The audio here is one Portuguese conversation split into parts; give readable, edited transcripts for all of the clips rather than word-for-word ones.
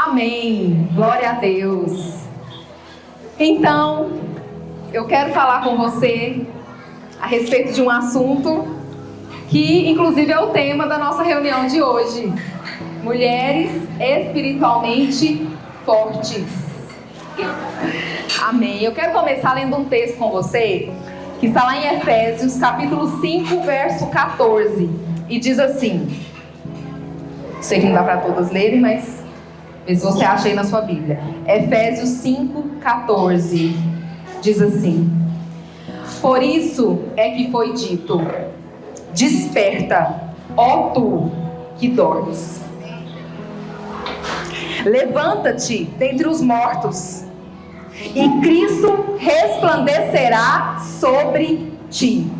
Amém. Glória a Deus. Então, eu quero falar com você a respeito de um assunto que, inclusive, é o tema da nossa reunião de hoje. Mulheres espiritualmente fortes. Amém. Eu quero começar lendo um texto com você, que está lá em Efésios, capítulo 5, verso 14. E diz assim... Sei que não dá para todas lerem, mas vê se você acha aí na sua Bíblia. Efésios 5, 14. Diz assim: Por isso é que foi dito: Desperta, ó tu que dormes. Levanta-te dentre os mortos, e Cristo resplandecerá sobre ti.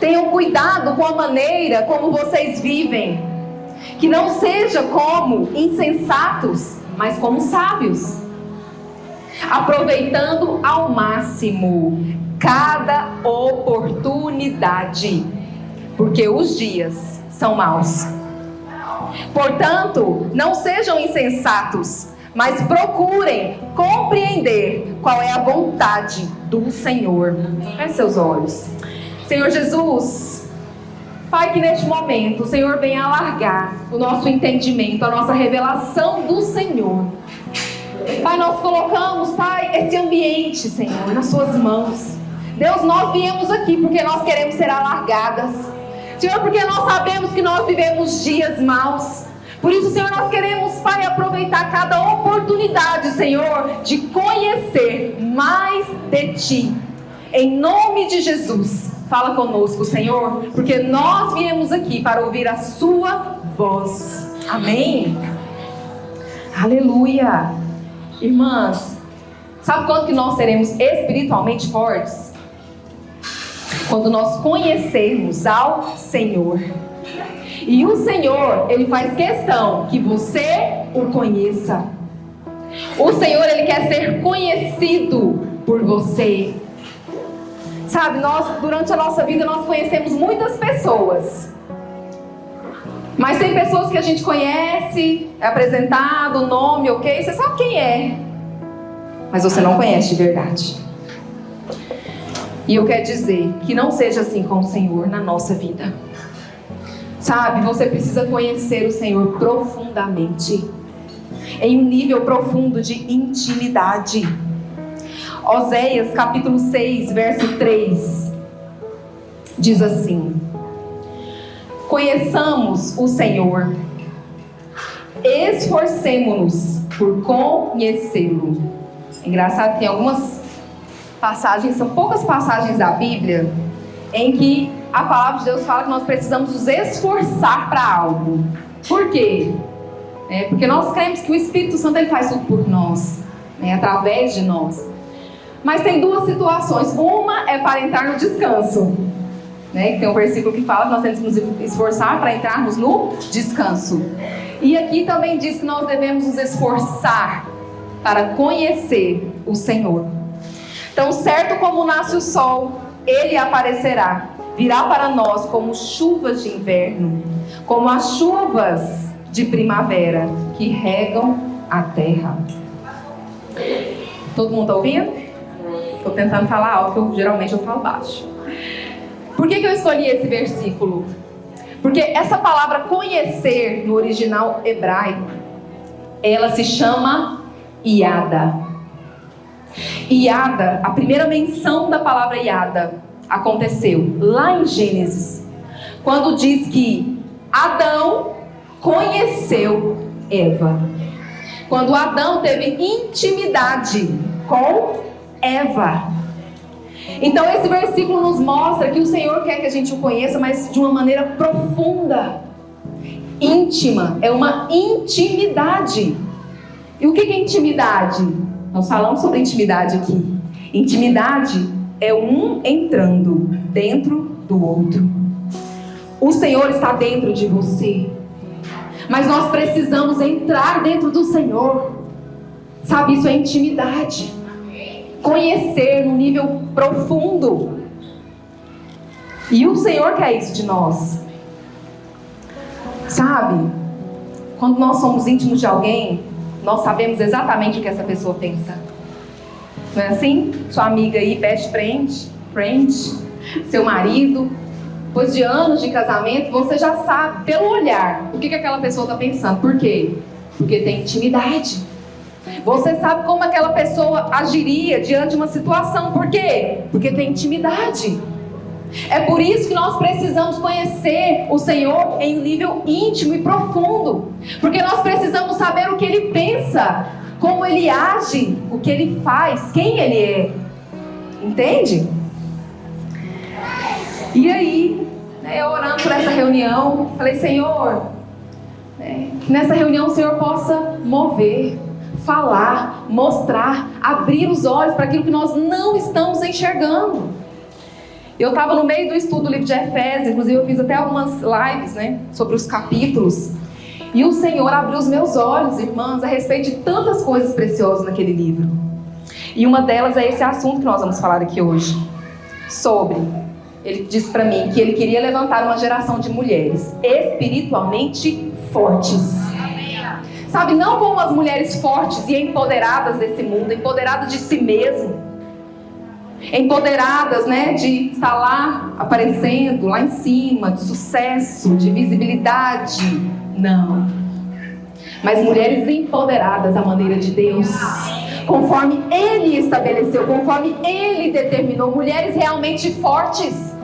Tenham cuidado com a maneira como vocês vivem, que não seja como insensatos, mas como sábios, aproveitando ao máximo cada oportunidade, porque os dias são maus. Portanto, não sejam insensatos, mas procurem compreender qual é a vontade do Senhor. Feche seus olhos. Senhor Jesus, Pai, que neste momento o Senhor venha alargar o nosso entendimento, a nossa revelação do Senhor. Pai, nós colocamos, Pai, esse ambiente, Senhor, nas suas mãos. Deus, nós viemos aqui porque nós queremos ser alargadas. Senhor, porque nós sabemos que nós vivemos dias maus. Por isso, Senhor, nós queremos, Pai, aproveitar cada oportunidade, Senhor, de conhecer mais de Ti. Em nome de Jesus, fala conosco, Senhor, porque nós viemos aqui para ouvir a Sua voz. Amém? Aleluia. Irmãs, sabe quando que nós seremos espiritualmente fortes? Quando nós conhecermos ao Senhor. E o Senhor, Ele faz questão que você o conheça. O Senhor, Ele quer ser conhecido por você. Sabe, nós, durante a nossa vida, nós conhecemos muitas pessoas. Mas tem pessoas que a gente conhece, é apresentado, o nome, ok? Você sabe quem é. Mas você não conhece de verdade. E eu quero dizer que não seja assim com o Senhor na nossa vida. Sabe, você precisa conhecer o Senhor profundamente. Em um nível profundo de intimidade. Oséias capítulo 6, verso 3, diz assim: Conheçamos o Senhor, esforcemo-nos por conhecê-lo. Engraçado, tem algumas passagens, são poucas passagens da Bíblia, em que a palavra de Deus fala que nós precisamos nos esforçar para algo. Por quê? Porque nós cremos que o Espírito Santo, ele faz tudo por nós, através de nós. Mas tem duas situações. Uma é para entrar no descanso. Tem um versículo que fala que nós temos que nos esforçar para entrarmos no descanso. E aqui também diz que nós devemos nos esforçar para conhecer o Senhor. Então, certo como nasce o sol, Ele aparecerá. Virá para nós como chuvas de inverno, como as chuvas de primavera que regam a terra. Todo mundo está ouvindo? Estou tentando falar alto, porque geralmente eu falo baixo. Por que eu escolhi esse versículo? Porque essa palavra conhecer, no original hebraico, ela se chama iada. Iada, a primeira menção da palavra iada aconteceu lá em Gênesis, quando diz que Adão conheceu Eva. Quando Adão teve intimidade com Eva. Então esse versículo nos mostra que o Senhor quer que a gente o conheça, mas de uma maneira profunda, íntima. É uma intimidade. E o que é intimidade? Nós falamos sobre intimidade aqui. Intimidade é um entrando dentro do outro. O Senhor está dentro de você, mas nós precisamos entrar dentro do Senhor. Sabe, isso é intimidade. Conhecer no nível profundo. E o Senhor quer isso de nós. Sabe? quando nós somos íntimos de alguém, nós sabemos exatamente o que essa pessoa pensa. Não é assim? Sua amiga aí, best friend, seu marido, depois de anos de casamento, você já sabe, pelo olhar, o que aquela pessoa está pensando. Por quê? Porque tem intimidade. Você sabe como aquela pessoa agiria diante de uma situação. Por quê? Porque tem intimidade. É por isso que nós precisamos conhecer o Senhor em um nível íntimo e profundo. Porque nós precisamos saber o que Ele pensa, como Ele age, o que Ele faz, quem Ele é. Entende? E aí, eu orando por essa reunião, falei, Senhor, que nessa reunião o Senhor possa mover, falar, mostrar, abrir os olhos para aquilo que nós não estamos enxergando. Eu estava no meio do estudo do livro de Efésios, inclusive eu fiz até algumas lives, sobre os capítulos, e o Senhor abriu os meus olhos, irmãs, a respeito de tantas coisas preciosas naquele livro. E uma delas é esse assunto que nós vamos falar aqui hoje, ele disse para mim que ele queria levantar uma geração de mulheres espiritualmente fortes. Sabe, não como as mulheres fortes e empoderadas desse mundo, empoderadas de si mesmo, empoderadas, de estar lá aparecendo, lá em cima, de sucesso, de visibilidade. Não. Mas mulheres empoderadas à maneira de Deus, conforme Ele estabeleceu, conforme Ele determinou, mulheres realmente fortes.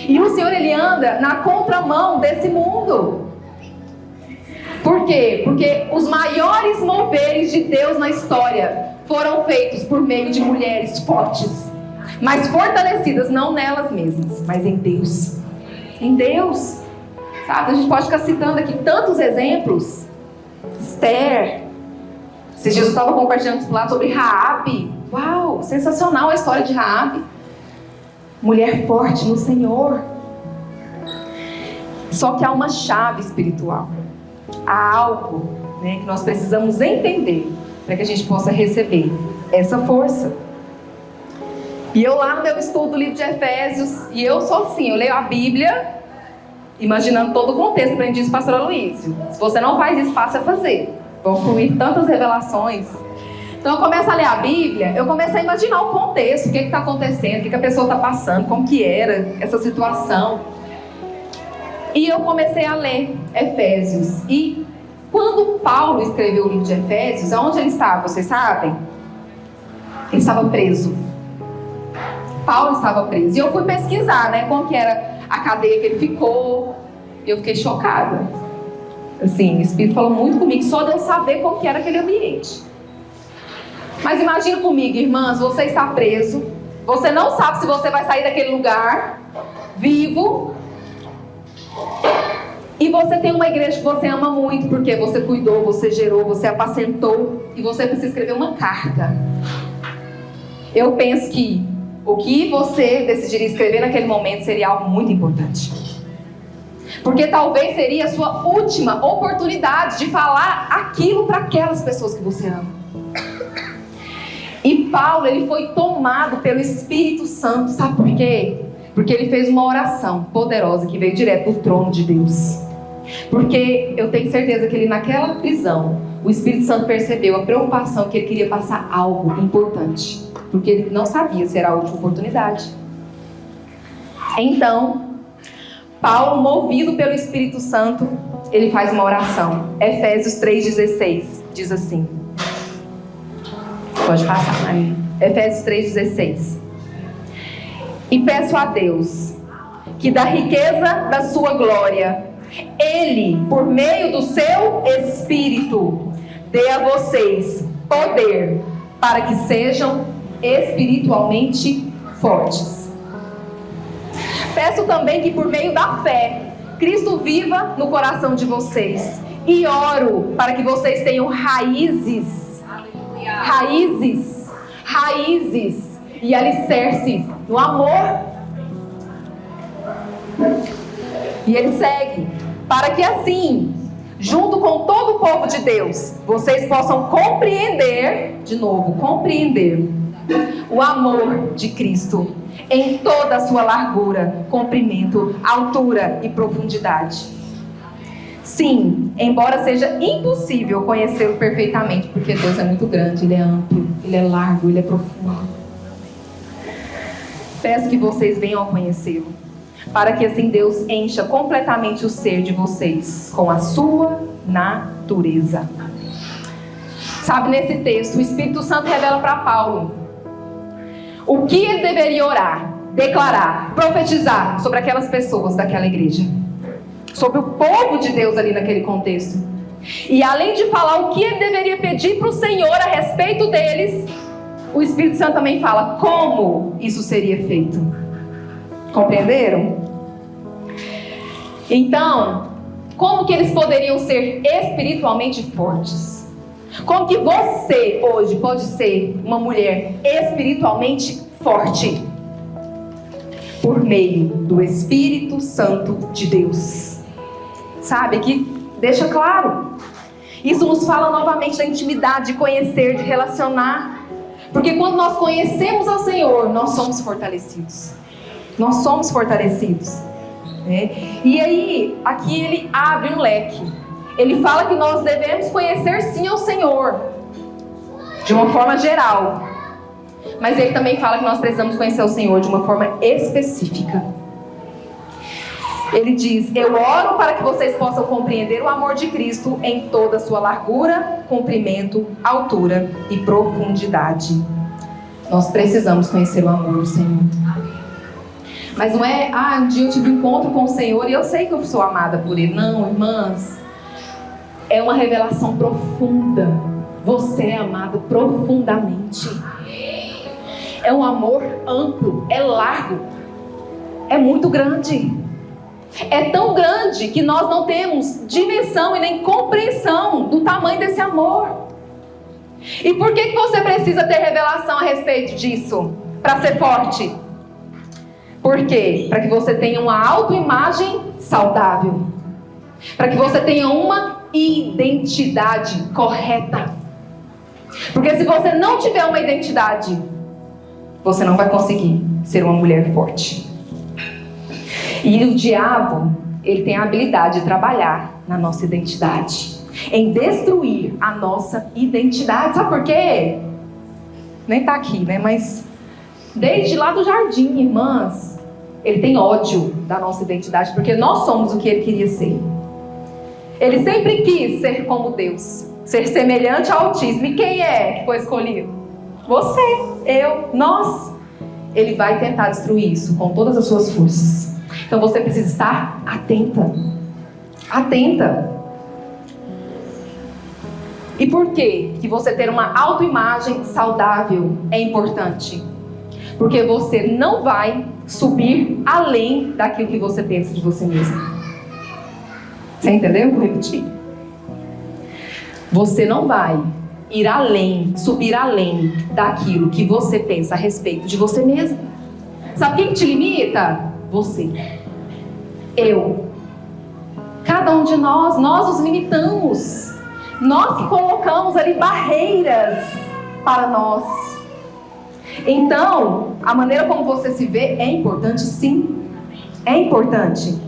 E o Senhor, Ele anda na contramão desse mundo. Por quê? Porque os maiores moveres de Deus na história foram feitos por meio de mulheres fortes, mas fortalecidas não nelas mesmas, mas em Deus. Em Deus. Sabe, a gente pode ficar citando aqui tantos exemplos. Esther. Esses dias eu estava compartilhando lá sobre Raabe. Uau, sensacional a história de Raabe. Mulher forte no Senhor. Só que há uma chave espiritual. Há algo que nós precisamos entender para que a gente possa receber essa força. E eu lá no meu estudo do livro de Efésios, e eu sou assim, eu leio a Bíblia imaginando todo o contexto, aprendi isso, pastor Aloysio. Se você não faz isso, passe a fazer. Vão fluir tantas revelações. Então eu começo a ler a Bíblia, eu começo a imaginar o contexto, o que está acontecendo, o que a pessoa está passando, como que era essa situação. E eu comecei a ler Efésios. E quando Paulo escreveu o livro de Efésios, aonde ele estava, vocês sabem? Ele estava preso. Paulo estava preso. E eu fui pesquisar, como que era a cadeia que ele ficou. E eu fiquei chocada. Assim, o Espírito falou muito comigo, só de eu saber como que era aquele ambiente. Mas imagina comigo, irmãs, você está preso. Você não sabe se você vai sair daquele lugar vivo. E você tem uma igreja que você ama muito, porque você cuidou, você gerou, você apacentou, e você precisa escrever uma carta. Eu penso que o que você decidiria escrever naquele momento seria algo muito importante. Porque talvez seria a sua última oportunidade de falar aquilo para aquelas pessoas que você ama. E Paulo, ele foi tomado pelo Espírito Santo, sabe por quê? Porque ele fez uma oração poderosa que veio direto do trono de Deus. Porque eu tenho certeza que ele, naquela prisão, o Espírito Santo percebeu a preocupação que ele queria passar algo importante. Porque ele não sabia se era a última oportunidade. Então, Paulo, movido pelo Espírito Santo, ele faz uma oração. Efésios 3,16 diz assim. Pode passar, Maria. Efésios 3,16. E peço a Deus que da riqueza da sua glória, Ele, por meio do seu Espírito, dê a vocês poder para que sejam espiritualmente fortes. Peço também que por meio da fé, Cristo viva no coração de vocês. E oro para que vocês tenham raízes e alicerce no amor. E ele segue: para que assim, junto com todo o povo de Deus, vocês possam compreender o amor de Cristo em toda a sua largura, comprimento, altura e profundidade. Sim, embora seja impossível conhecê-lo perfeitamente, porque Deus é muito grande, Ele é amplo, Ele é largo, Ele é profundo. Peço que vocês venham a conhecê-lo, para que assim Deus encha completamente o ser de vocês com a sua natureza. Sabe, nesse texto, o Espírito Santo revela para Paulo o que ele deveria orar, declarar, profetizar sobre aquelas pessoas daquela igreja, sobre o povo de Deus ali naquele contexto. E além de falar o que ele deveria pedir para o Senhor a respeito deles, o Espírito Santo também fala como isso seria feito. Compreenderam? Então, como que eles poderiam ser espiritualmente fortes? Como que você hoje pode ser uma mulher espiritualmente forte? Por meio do Espírito Santo de Deus. Sabe, aqui deixa claro. Isso nos fala novamente da intimidade, de conhecer, de relacionar. Porque quando nós conhecemos ao Senhor, nós somos fortalecidos. Nós somos fortalecidos. Né? E aí, aqui ele abre um leque. Ele fala que nós devemos conhecer sim ao Senhor, de uma forma geral. Mas ele também fala que nós precisamos conhecer o Senhor de uma forma específica. Ele diz: eu oro para que vocês possam compreender o amor de Cristo em toda a sua largura, comprimento, altura e profundidade. Nós precisamos conhecer o amor do Senhor. Mas não é, um dia eu tive um encontro com o Senhor e eu sei que eu sou amada por Ele. Não, irmãs. É uma revelação profunda. Você é amada profundamente. É um amor amplo, é largo, é muito grande. É tão grande que nós não temos dimensão e nem compreensão do tamanho desse amor. E por que você precisa ter revelação a respeito disso? Para ser forte. Por quê? Para que você tenha uma autoimagem saudável. Para que você tenha uma identidade correta. Porque se você não tiver uma identidade, você não vai conseguir ser uma mulher forte. E o diabo, ele tem a habilidade de trabalhar na nossa identidade, em destruir a nossa identidade. Sabe por quê? Nem está aqui, né? Mas desde lá do jardim, irmãs, ele tem ódio da nossa identidade, porque nós somos o que ele queria ser. Ele sempre quis ser como Deus, ser semelhante ao Altíssimo. E quem é que foi escolhido? Você, eu, nós. Ele vai tentar destruir isso com todas as suas forças. Então você precisa estar atenta. Atenta. E por que você ter uma autoimagem saudável é importante? Porque você não vai subir além daquilo que você pensa de você mesmo. Você entendeu? Vou repetir. Você não vai ir além, subir além daquilo que você pensa a respeito de você mesmo. Sabe quem te limita? Você. Eu. Cada um de nós nos limitamos. Nós que colocamos ali barreiras para nós. Então, a maneira como você se vê é importante, sim. É importante.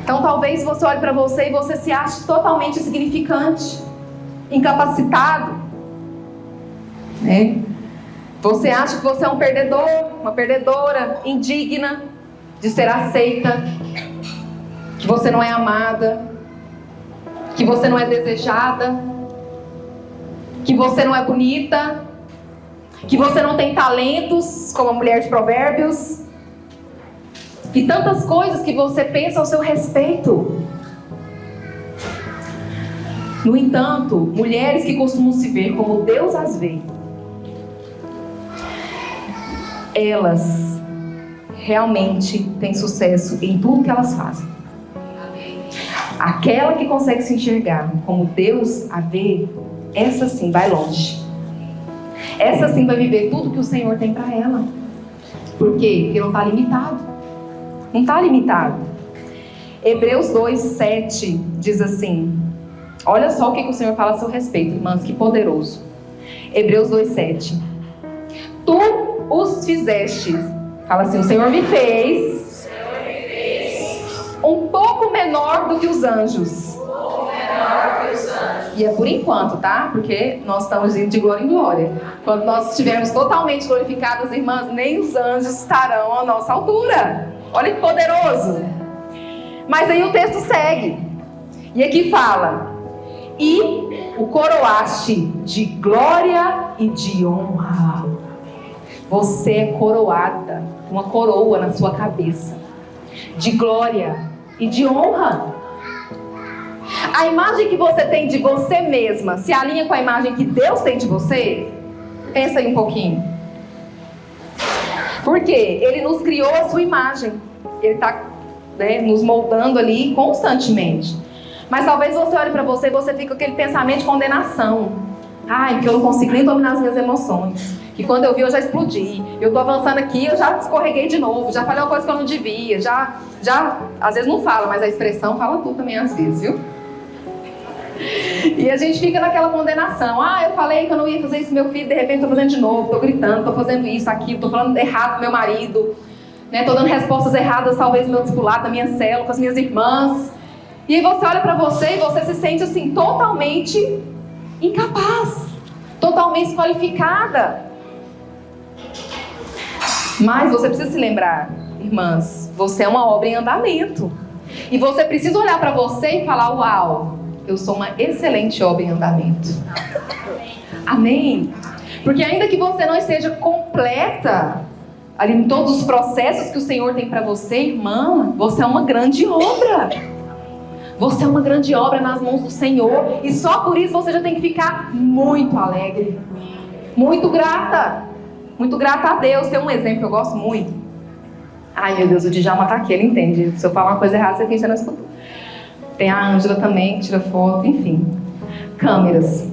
Então talvez você olhe para você e você se ache totalmente insignificante, incapacitado, né? Você acha que você é um perdedor, uma perdedora, indigna de ser aceita, que você não é amada, que você não é desejada, que você não é bonita, que você não tem talentos como a mulher de Provérbios. E tantas coisas que você pensa ao seu respeito. No entanto, mulheres que costumam se ver como Deus as vê, elas realmente têm sucesso em tudo que elas fazem. Aquela que consegue se enxergar como Deus a vê, essa sim vai longe. Essa sim vai viver tudo que o Senhor tem para ela. Por quê? Porque não está limitado. Não está limitado. Hebreus 2:7 diz assim. Olha só o que o Senhor fala a seu respeito, irmãs, que poderoso. Hebreus 2:7. Tu os fizeste. Fala assim, o Senhor me fez um pouco menor do que os anjos. E é por enquanto, tá? Porque nós estamos indo de glória em glória. Quando nós estivermos totalmente glorificados, irmãs, nem os anjos estarão à nossa altura. Olha que poderoso. Mas aí o texto segue. E aqui fala: e o coroaste de glória e de honra. Você é coroada, uma coroa na sua cabeça, de glória e de honra. A imagem que você tem de você mesma se alinha com a imagem que Deus tem de você? Pensa aí um pouquinho. Porque Ele nos criou a sua imagem. Ele está, nos moldando ali constantemente. Mas talvez você olhe para você e você fique com aquele pensamento de condenação. Ai, porque eu não consigo nem dominar as minhas emoções. Que quando eu vi eu já explodi. Eu estou avançando aqui, eu já escorreguei de novo. Já falei uma coisa que eu não devia. Já, às vezes não fala, mas a expressão fala tudo também às vezes, viu? E a gente fica naquela condenação. Ah, eu falei que eu não ia fazer isso com meu filho, de repente estou fazendo de novo, estou gritando, estou fazendo isso, aquilo, estou falando errado com meu marido, estou dando respostas erradas, talvez no meu discipulado, na minha célula, com as minhas irmãs. E aí você olha para você e você se sente assim, totalmente incapaz, totalmente desqualificada. Mas você precisa se lembrar, irmãs, você é uma obra em andamento. E você precisa olhar para você e falar: uau, eu sou uma excelente obra em andamento. Amém? Porque ainda que você não esteja completa ali em todos os processos que o Senhor tem para você, irmã, você é uma grande obra. Você é uma grande obra nas mãos do Senhor. E só por isso você já tem que ficar muito alegre, muito grata. Muito grata a Deus. Tem um exemplo que eu gosto muito. Ai, meu Deus, o Djalma tá aqui, ele entende. Se eu falar uma coisa errada, você finge que não escutou. Tem a Ângela também, que tira foto, enfim. Câmeras.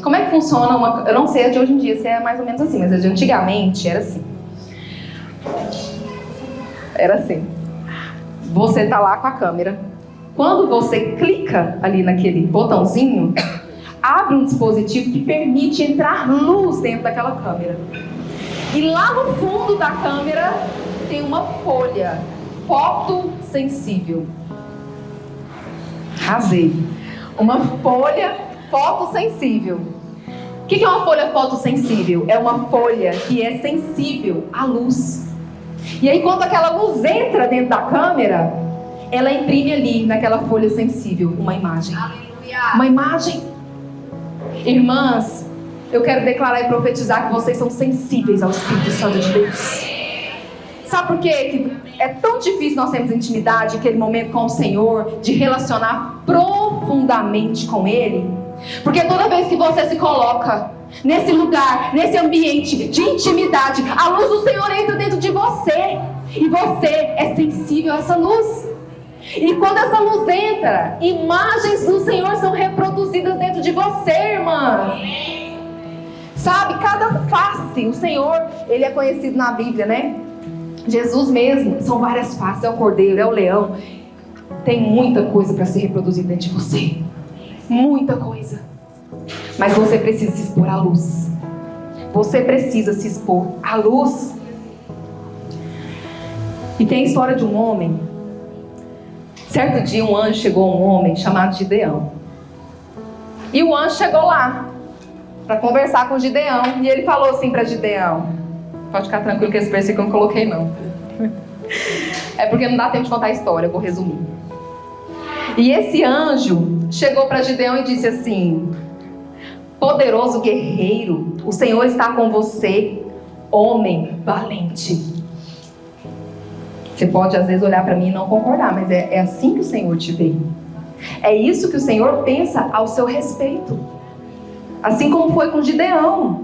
Como é que funciona uma... Eu não sei a de hoje em dia se é mais ou menos assim, mas a de antigamente era assim. Era assim. Você tá lá com a câmera. Quando você clica ali naquele botãozinho, abre um dispositivo que permite entrar luz dentro daquela câmera. E lá no fundo da câmera tem uma folha fotossensível. Arrasei. Uma folha fotossensível. O que é uma folha fotossensível? É uma folha que é sensível à luz. E aí quando aquela luz entra dentro da câmera, ela imprime ali naquela folha sensível uma imagem. Aleluia. Uma imagem. Irmãs, eu quero declarar e profetizar que vocês são sensíveis ao Espírito Santo de Deus. Sabe por quê? Que é tão difícil nós termos intimidade, aquele momento com o Senhor, de relacionar profundamente com Ele? Porque toda vez que você se coloca nesse lugar, nesse ambiente de intimidade, a luz do Senhor entra dentro de você. E você é sensível a essa luz. E quando essa luz entra, imagens do Senhor são reproduzidas dentro de você, irmã. Sabe, cada face, o Senhor, Ele é conhecido na Bíblia, né? Jesus mesmo, são várias faces, é o cordeiro, é o leão. Tem muita coisa para ser reproduzida dentro de você. Muita coisa. Mas você precisa se expor à luz. Você precisa se expor à luz. E tem a história de um homem. Certo dia um anjo chegou a um homem chamado Gideão. E o anjo chegou lá para conversar com Gideão. E ele falou assim para Gideão: pode ficar tranquilo que esse versículo eu não coloquei não. É porque não dá tempo de contar a história, eu vou resumir. E esse anjo chegou para Gideão e disse assim: poderoso guerreiro, o Senhor está com você, homem valente. Você pode às vezes olhar para mim e não concordar, mas é assim que o Senhor te vê. É isso que o Senhor pensa ao seu respeito. Assim como foi com Gideão.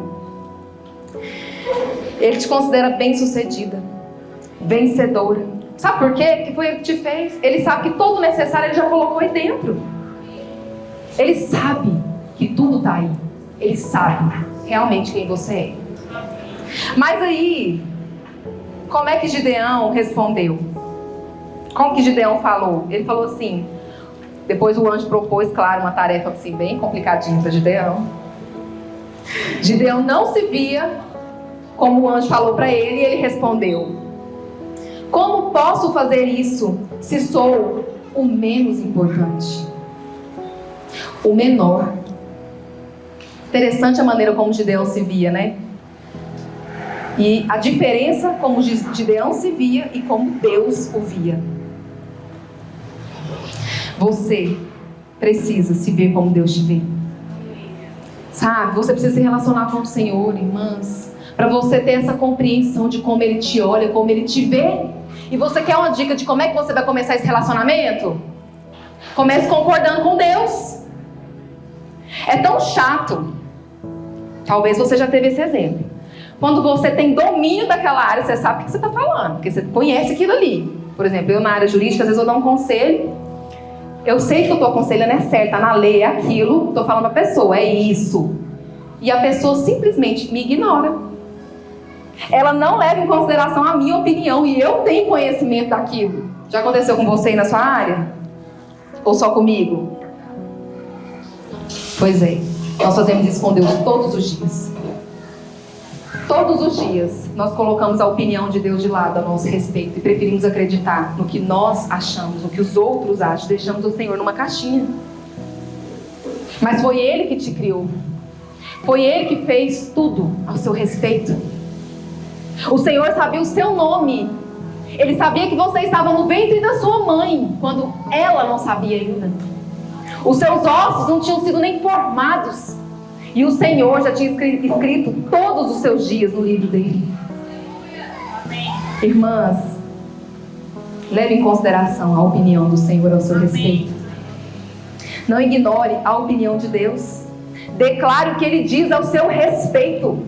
Ele te considera bem-sucedida, vencedora. Sabe por quê? Que foi Ele que te fez. Ele sabe que todo o necessário Ele já colocou aí dentro. Ele sabe que tudo está aí. Ele sabe realmente quem você é. Mas aí, como é que Gideão respondeu? Como que Gideão falou? Ele falou assim, depois o anjo propôs, claro, uma tarefa assim, bem complicadinha para Gideão. Gideão não se via como o anjo falou para ele, e ele respondeu: como posso fazer isso se sou o menos importante, o menor. Interessante a maneira como Gideão se via, né? E a diferença como Gideão se via e como Deus o via. Você precisa se ver como Deus te vê. Sabe? Você precisa se relacionar com o Senhor, irmãs, para você ter essa compreensão de como Ele te olha, como Ele te vê. E você quer uma dica de como é que você vai começar esse relacionamento? Comece concordando com Deus. É tão chato. Talvez você já teve esse exemplo. Quando você tem domínio daquela área, você sabe o que você está falando, porque você conhece aquilo ali. Por exemplo, eu na área jurídica, às vezes eu dou um conselho. Eu sei que eu estou aconselhando é certo, está na lei, é aquilo. Estou falando para a pessoa, é isso. E a pessoa simplesmente me ignora. Ela não leva em consideração a minha opinião e eu tenho conhecimento daquilo. Já aconteceu com você aí na sua área? Ou só comigo? Pois é, nós fazemos isso com Deus todos os dias. Todos os dias nós colocamos a opinião de Deus de lado a nosso respeito e preferimos acreditar no que nós achamos, no que os outros acham. Deixamos o Senhor numa caixinha. Mas foi Ele que te criou. Foi Ele que fez tudo ao seu respeito. O Senhor sabia o seu nome. Ele sabia que você estava no ventre da sua mãe, quando ela não sabia ainda. Os seus ossos não tinham sido nem formados. E o Senhor já tinha escrito todos os seus dias no livro dele. Irmãs, leve em consideração a opinião do Senhor ao seu respeito. Não ignore a opinião de Deus. Declare o que Ele diz ao seu respeito.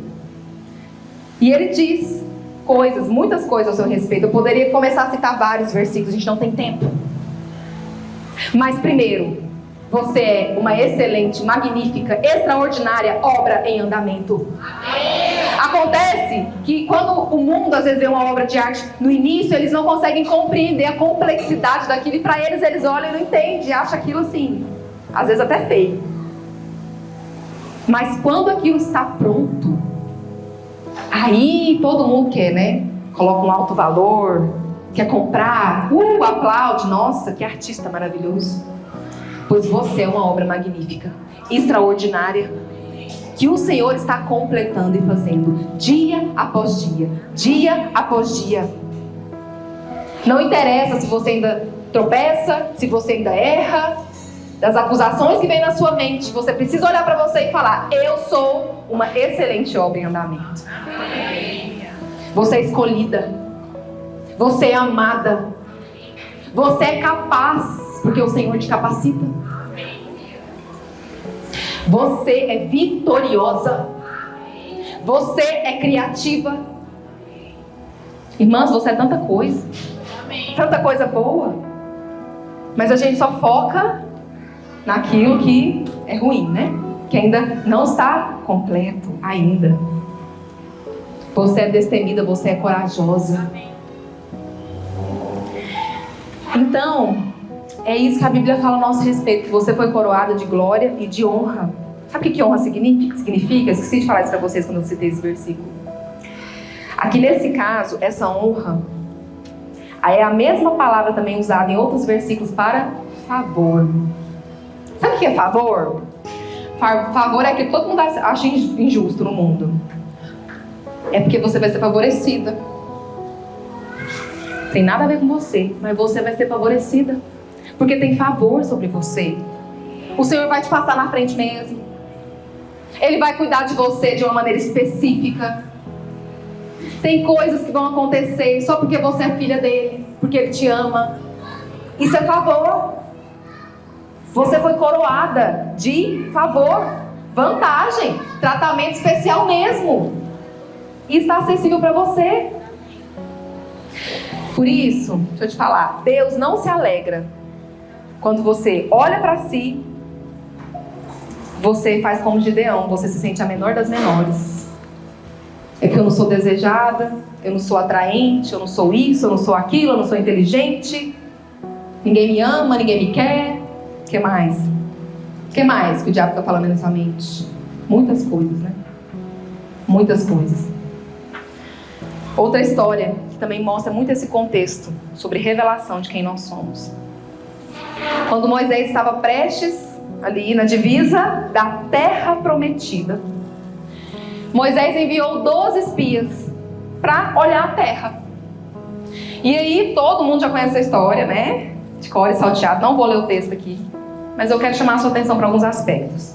E Ele diz coisas, muitas coisas ao seu respeito. Eu poderia começar a citar vários versículos, a gente não tem tempo. Mas primeiro, você é uma excelente, magnífica, extraordinária obra em andamento. Acontece que quando o mundo às vezes vê uma obra de arte, no início eles não conseguem compreender a complexidade daquilo. E para eles olham e não entendem, acham aquilo assim, às vezes até feio. Mas quando aquilo está pronto, aí todo mundo quer, né? Coloca um alto valor, quer comprar, aplaude, nossa, que artista maravilhoso. Pois você é uma obra magnífica, extraordinária, que o Senhor está completando e fazendo dia após dia, dia após dia. Não interessa se você ainda tropeça, se você ainda erra, das acusações que vêm na sua mente. Você precisa olhar para você e falar: eu sou uma excelente obra em andamento. Você é escolhida, você é amada, você é capaz, porque o Senhor te capacita. Você é vitoriosa. Você é criativa. Irmãs, você é tanta coisa. Tanta coisa boa. Mas a gente só foca naquilo que é ruim, né? Que ainda não está completo ainda. Você é destemida, você é corajosa. Então, é isso que a Bíblia fala a nosso respeito, que você foi coroada de glória e de honra. Sabe o que honra significa? Esqueci de falar isso para vocês quando eu citei esse versículo. Aqui nesse caso, essa honra é a mesma palavra também usada em outros versículos para favor. Sabe o que é favor? Favor é aquilo que todo mundo acha injusto no mundo. É porque você vai ser favorecida. Tem nada a ver com você, mas você vai ser favorecida. Porque tem favor sobre você. O Senhor vai te passar na frente mesmo. Ele vai cuidar de você de uma maneira específica. Tem coisas que vão acontecer só porque você é filha dele, porque ele te ama. Isso é favor. Você foi coroada de favor, vantagem, tratamento especial mesmo. E está acessível para você. Por isso, deixa eu te falar, Deus não se alegra quando você olha para si, você faz como Gideão, você se sente a menor das menores. É que eu não sou desejada, eu não sou atraente, eu não sou isso, eu não sou aquilo, eu não sou inteligente, ninguém me ama, ninguém me quer. O que mais? O que mais que o diabo está falando na sua mente? Muitas coisas, né? Muitas coisas. Outra história que também mostra muito esse contexto sobre revelação de quem nós somos. Quando Moisés estava prestes, ali na divisa da terra prometida, Moisés enviou 12 espias para olhar a terra. E aí, todo mundo já conhece essa história, né? De cor e salteado. Não vou ler o texto aqui, mas eu quero chamar a sua atenção para alguns aspectos.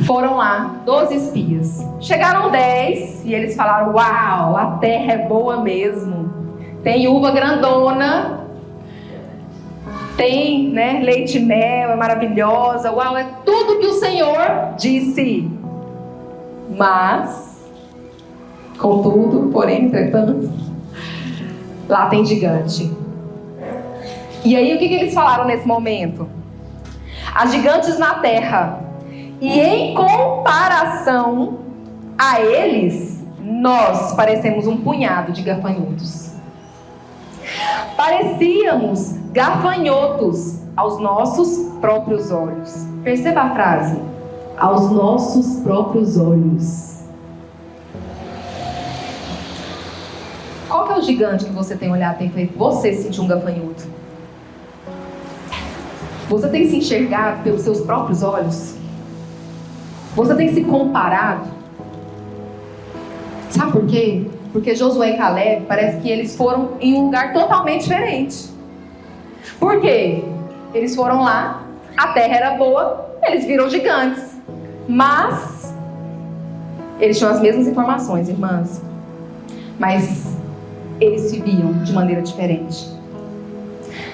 Foram lá 12 espias. Chegaram 10 e eles falaram: uau, a terra é boa mesmo. Tem uva grandona, tem, né, leite e mel, é maravilhosa. Uau, é tudo que o Senhor disse. Mas, contudo, porém, entretanto, lá tem gigante. E aí, o que eles falaram nesse momento? Há gigantes na terra, e em comparação a eles, nós parecemos um punhado de gafanhotos. Parecíamos gafanhotos aos nossos próprios olhos. Perceba a frase: aos nossos próprios olhos. Qual que é o gigante que você tem olhado, tem feito você sentir um gafanhoto? Você tem se enxergado pelos seus próprios olhos? Você tem se comparado? Sabe por quê? Porque Josué e Caleb, parece que eles foram em um lugar totalmente diferente. Por quê? Eles foram lá, a terra era boa, eles viram gigantes. Mas eles tinham as mesmas informações, irmãs. Mas eles se viam de maneira diferente.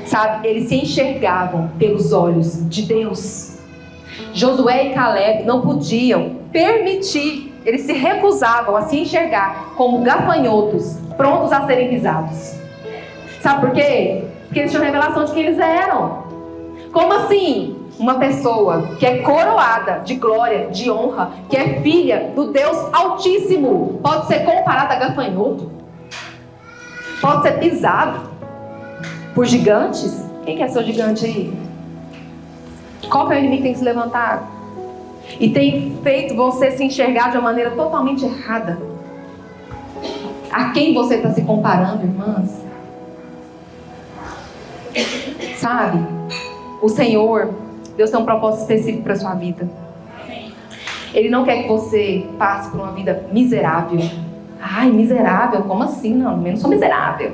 Sabe, eles se enxergavam pelos olhos de Deus. Josué e Caleb não podiam permitir, eles se recusavam a se enxergar como gafanhotos prontos a serem pisados. Sabe por quê? Porque eles tinham revelação de quem eles eram. Como assim? Uma pessoa que é coroada de glória, de honra, que é filha do Deus Altíssimo, pode ser comparada a gafanhoto? Pode ser pisado por gigantes? Quem quer ser o gigante aí? Qual que é o inimigo que tem se levantado? E tem feito você se enxergar de uma maneira totalmente errada. A quem você está se comparando, irmãs? Sabe? O Senhor, Deus tem um propósito específico para a sua vida. Ele não quer que você passe por uma vida miserável. Ai, miserável? Como assim? Não, eu não sou miserável.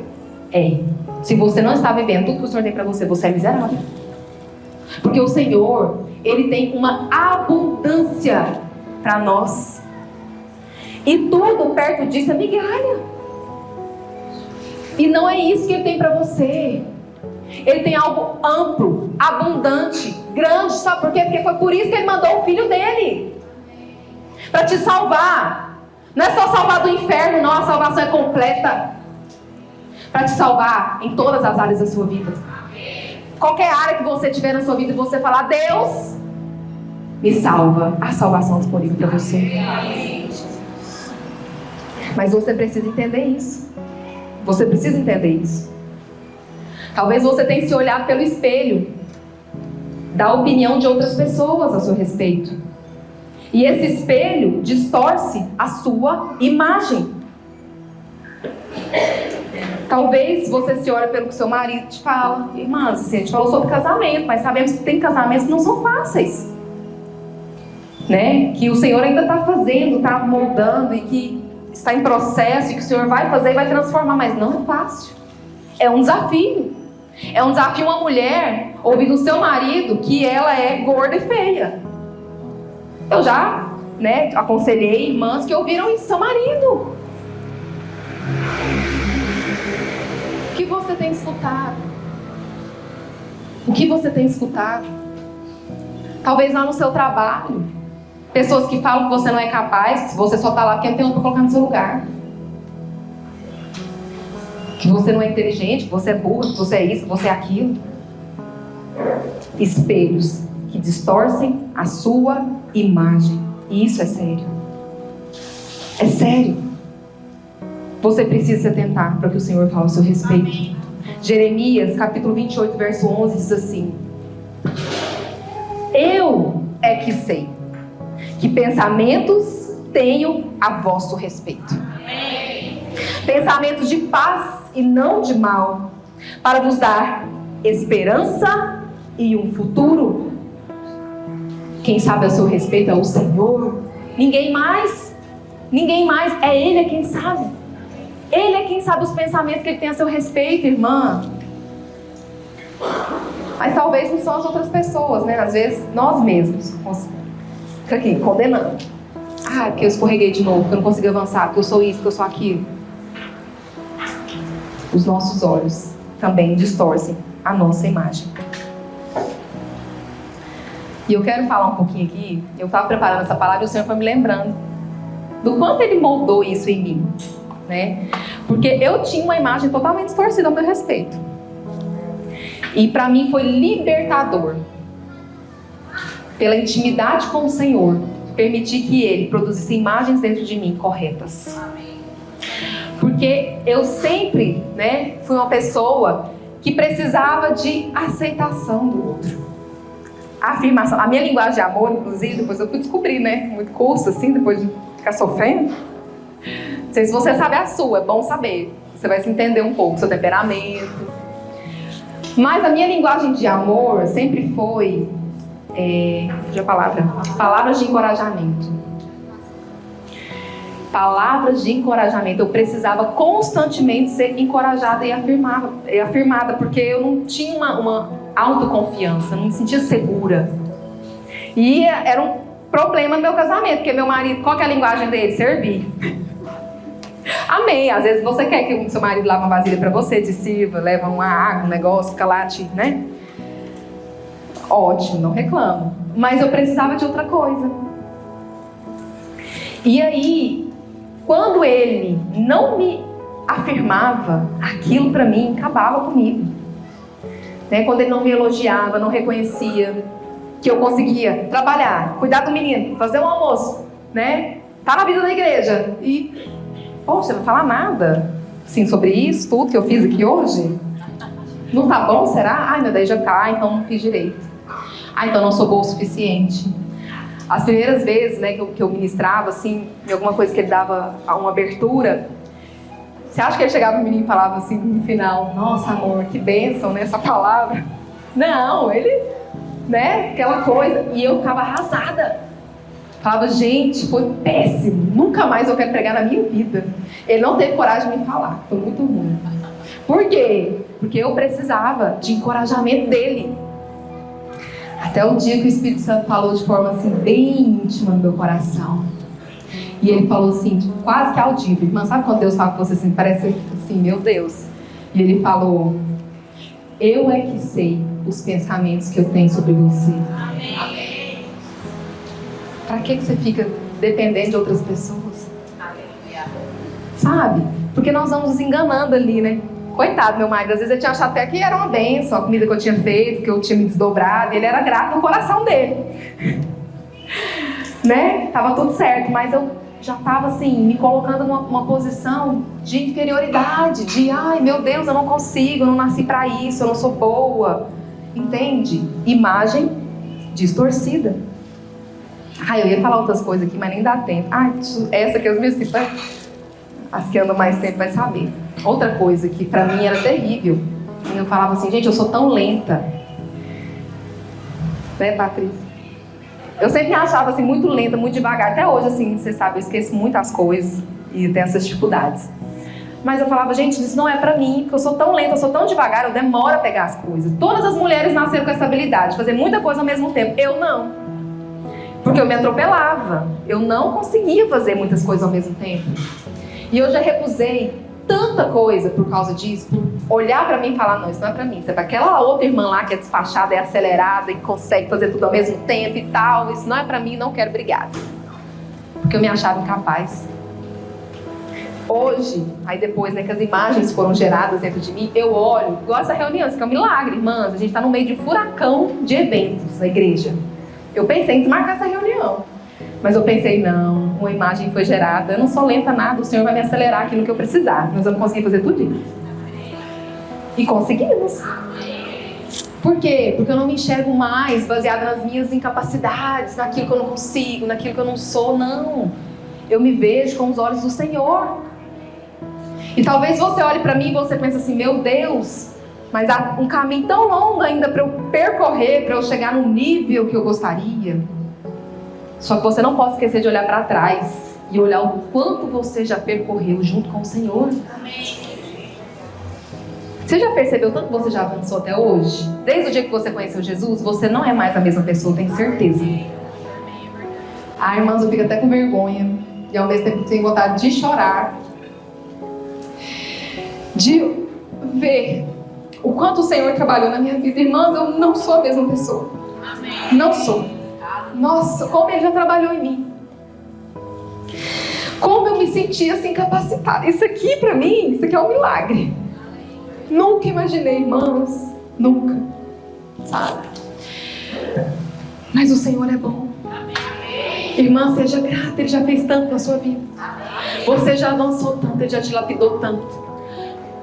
Se você não está vivendo tudo que o Senhor tem para você, você é miserável. Porque o Senhor, Ele tem uma abundância para nós. E tudo perto disso é migalha. E não é isso que Ele tem para você. Ele tem algo amplo, abundante, grande. Sabe por quê? Porque foi por isso que Ele mandou o Filho dEle. Para te salvar. Não é só salvar do inferno, não. A salvação é completa. Para te salvar em todas as áreas da sua vida. Qualquer área que você tiver na sua vida e você falar: Deus, me salva. A salvação é disponível para você. Mas você precisa entender isso. Você precisa entender isso. Talvez você tenha se olhado pelo espelho da opinião de outras pessoas a seu respeito. E esse espelho distorce a sua imagem. Talvez você se olhe pelo que seu marido te fala. Irmãs, assim, a gente falou sobre casamento, mas sabemos que tem casamentos que não são fáceis, né? Que o Senhor ainda está fazendo, está moldando, e que está em processo, e que o Senhor vai fazer e vai transformar, mas não é fácil. É um desafio. É um desafio uma mulher ouvir do seu marido que ela é gorda e feia. Eu já, né, aconselhei irmãs que ouviram isso, seu marido. O que você tem escutado? O que você tem escutado? Talvez lá no seu trabalho, pessoas que falam que você não é capaz, que você só está lá porque não tem outro para colocar no seu lugar. Que você não é inteligente, que você é burra, que você é isso, que você é aquilo. Espelhos que distorcem a sua imagem. E isso é sério. É sério. Você precisa se atentar para o que o Senhor fala a seu respeito. Amém. Jeremias, capítulo 28, verso 11, diz assim: Eu é que sei que pensamentos tenho a vosso respeito. Amém. Pensamentos de paz e não de mal, para vos dar esperança e um futuro. Quem sabe a seu respeito é o Senhor. Ninguém mais. Ninguém mais. É Ele quem sabe. Ele é quem sabe os pensamentos que Ele tem a seu respeito, irmã. Mas talvez não são as outras pessoas, né? Às vezes nós mesmos. Fica aqui, condenando. Ah, porque eu escorreguei de novo, porque eu não consegui avançar, porque eu sou isso, porque eu sou aquilo. Os nossos olhos também distorcem a nossa imagem. E eu quero falar um pouquinho aqui. Eu estava preparando essa palavra e o Senhor foi me lembrando do quanto Ele moldou isso em mim, né? Porque eu tinha uma imagem totalmente distorcida ao meu respeito. E para mim foi libertador, pela intimidade com o Senhor, permitir que Ele produzisse imagens dentro de mim corretas. Porque eu sempre, né, fui uma pessoa que precisava de aceitação do outro. A afirmação, a minha linguagem de amor, inclusive, depois eu fui descobrir, né, muito curso assim, depois de ficar sofrendo. Não sei se você sabe a sua, é bom saber. Você vai se entender um pouco, seu temperamento. Mas a minha linguagem de amor sempre foi, fugiu a palavra, palavras de encorajamento. Palavras de encorajamento. Eu precisava constantemente ser encorajada e afirmada, porque eu não tinha uma autoconfiança, não me sentia segura. E era um problema no meu casamento, porque meu marido, qual que é a linguagem dele? Servir. Amém. Às vezes você quer que o seu marido lave uma vasilha pra você, te sirva, leva uma água, um negócio, fica lá, né? Ótimo, não reclamo. Mas eu precisava de outra coisa. E aí, quando ele não me afirmava, aquilo pra mim acabava comigo. Né? Quando ele não me elogiava, não reconhecia que eu conseguia trabalhar, cuidar do menino, fazer um almoço, né? Tá na vida da igreja e... Poxa, não vai falar nada assim, sobre isso, tudo que eu fiz aqui hoje? Não tá bom, será? Ai, meu Deus, já tá, então não fiz direito. Ah, então não sou boa o suficiente. As primeiras vezes, né, que eu ministrava, assim, em alguma coisa que ele dava uma abertura, você acha que ele chegava no menino e falava assim, no final, nossa, amor, que bênção, né, essa palavra? Não, ele, né, aquela coisa, e eu ficava arrasada. Falava, gente, foi péssimo, nunca mais eu quero pregar na minha vida. Ele não teve coragem de me falar, foi muito ruim. Por quê? Porque eu precisava de encorajamento dele. Até o dia que o Espírito Santo falou de forma assim, bem íntima no meu coração. E ele falou assim, quase que audível. Irmã, sabe quando Deus fala com você assim, parece assim, meu Deus. E ele falou, eu é que sei os pensamentos que eu tenho sobre você. Amém. Pra que você fica dependendo de outras pessoas? Sabe? Porque nós vamos nos enganando ali, né? Coitado, meu marido, às vezes ele tinha achado até que era uma bênção, a comida que eu tinha feito, que eu tinha me desdobrado, e ele era grato no coração dele. Né? Tava tudo certo, mas eu já tava assim, me colocando numa posição de inferioridade, de ai meu Deus, eu não consigo, eu não nasci pra isso, eu não sou boa. Entende? Imagem distorcida. Ah, eu ia falar outras coisas aqui, mas nem dá tempo. Ah, essa que as minhas filhas, as que andam mais tempo vai saber. Outra coisa que pra mim era terrível. Eu falava assim, gente, eu sou tão lenta. Né, Patrícia? Eu sempre me achava assim, muito lenta, muito devagar. Até hoje, assim, você sabe, eu esqueço muitas coisas e tenho essas dificuldades. Mas eu falava, gente, isso não é pra mim, porque eu sou tão lenta, eu sou tão devagar, eu demoro a pegar as coisas. Todas as mulheres nasceram com essa habilidade, de fazer muita coisa ao mesmo tempo. Eu não. Porque eu me atropelava. Eu não conseguia fazer muitas coisas ao mesmo tempo. E eu já recusei tanta coisa por causa disso, por olhar pra mim e falar, não, isso não é pra mim. Isso é pra aquela outra irmã lá que é despachada, é acelerada e consegue fazer tudo ao mesmo tempo e tal. Isso não é pra mim, não quero brigar. Porque eu me achava incapaz. Hoje, aí depois, né, que as imagens foram geradas dentro de mim, eu olho, igual essa reunião, isso que é um milagre, irmãs. A gente tá no meio de um furacão de eventos na igreja. Eu pensei em desmarcar essa reunião. Mas eu pensei, não, uma imagem foi gerada, eu não sou lenta nada, o Senhor vai me acelerar aquilo que eu precisar. Nós vamos conseguir fazer tudo isso. E conseguimos. Por quê? Porque eu não me enxergo mais baseada nas minhas incapacidades, naquilo que eu não consigo, naquilo que eu não sou, não. Eu me vejo com os olhos do Senhor. E talvez você olhe pra mim e você pense assim, meu Deus, mas há um caminho tão longo ainda para eu percorrer, para eu chegar no nível que eu gostaria. Só que você não pode esquecer de olhar para trás e olhar o quanto você já percorreu junto com o Senhor. Amém. Você já percebeu tanto que você já avançou até hoje? Desde o dia que você conheceu Jesus, você não é mais a mesma pessoa, tenho certeza. Irmãs, eu fico até com vergonha e ao mesmo tempo tenho vontade de chorar, de ver o quanto o Senhor trabalhou na minha vida. Irmãs, eu não sou a mesma pessoa. Não sou. Nossa, como Ele já trabalhou em mim. Como eu me senti assim capacitada. Isso aqui pra mim, isso aqui é um milagre. Nunca imaginei, irmãos. Nunca. Sabe? Mas o Senhor é bom. Irmã, seja grata. Ele já fez tanto na sua vida. Você já avançou tanto. Ele já te lapidou tanto.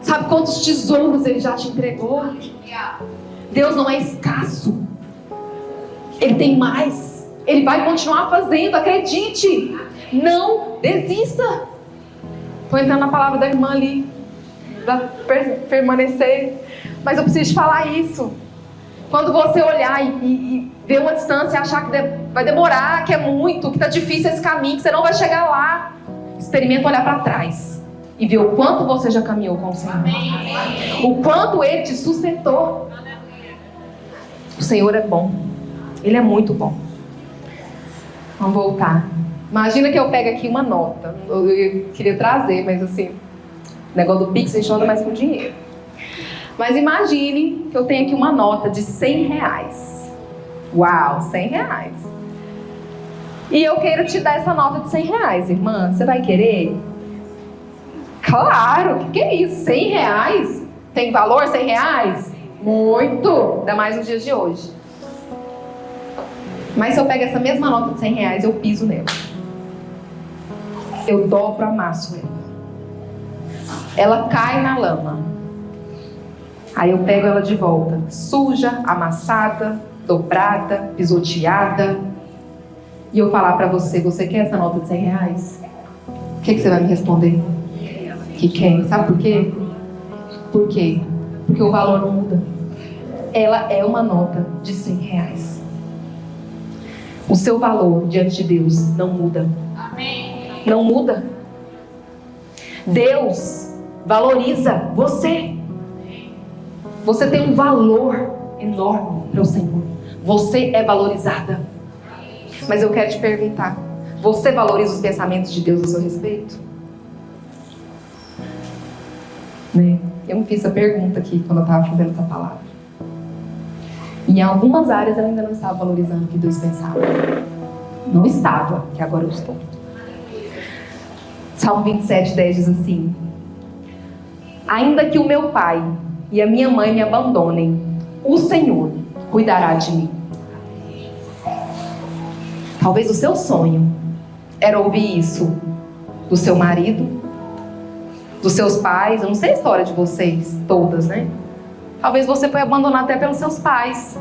Sabe quantos tesouros Ele já te entregou? Deus não é escasso. Ele tem mais. Ele vai continuar fazendo. Acredite. Não desista. Estou entrando na palavra da irmã ali, para permanecer. Mas eu preciso te falar isso. Quando você olhar e ver uma distância e achar que vai demorar, que é muito, que está difícil esse caminho, que você não vai chegar lá, experimenta olhar para trás e ver o quanto você já caminhou com o Senhor. O quanto Ele te sustentou. O Senhor é bom. Ele é muito bom. Vamos voltar. Imagina que eu pego aqui uma nota. Eu queria trazer, mas assim, o negócio do Pix a gente anda mais com dinheiro. Mas imagine que eu tenho aqui uma nota de R$100. Uau, R$100. E eu quero te dar essa nota de R$100, irmã. Você vai querer? Claro, o que é isso? R$100? Tem valor R$100? Muito! Ainda mais nos dias de hoje. Mas se eu pego essa mesma nota de R$100, eu piso nela. Eu dobro, amasso ela. Ela cai na lama. Aí eu pego ela de volta. Suja, amassada, dobrada, pisoteada. E eu falar pra você, você quer essa nota de R$100? O que você vai me responder? Que quer. Sabe por quê? Por quê? Porque o valor não muda. Ela é uma nota de R$100. O seu valor diante de Deus não muda. Amém. Não muda. Deus valoriza você. Você tem um valor enorme para o Senhor. Você é valorizada. Mas eu quero te perguntar: você valoriza os pensamentos de Deus a seu respeito? Né? Eu me fiz essa pergunta aqui quando eu estava fazendo essa palavra. Em algumas áreas eu ainda não estava valorizando o que Deus pensava. Não estava, que agora eu estou. Salmo 27:10 diz assim: ainda que o meu pai e a minha mãe me abandonem, o Senhor cuidará de mim. Talvez o seu sonho era ouvir isso do seu marido, dos seus pais. Eu não sei a história de vocês todas, né? Talvez você foi abandonado até pelos seus pais.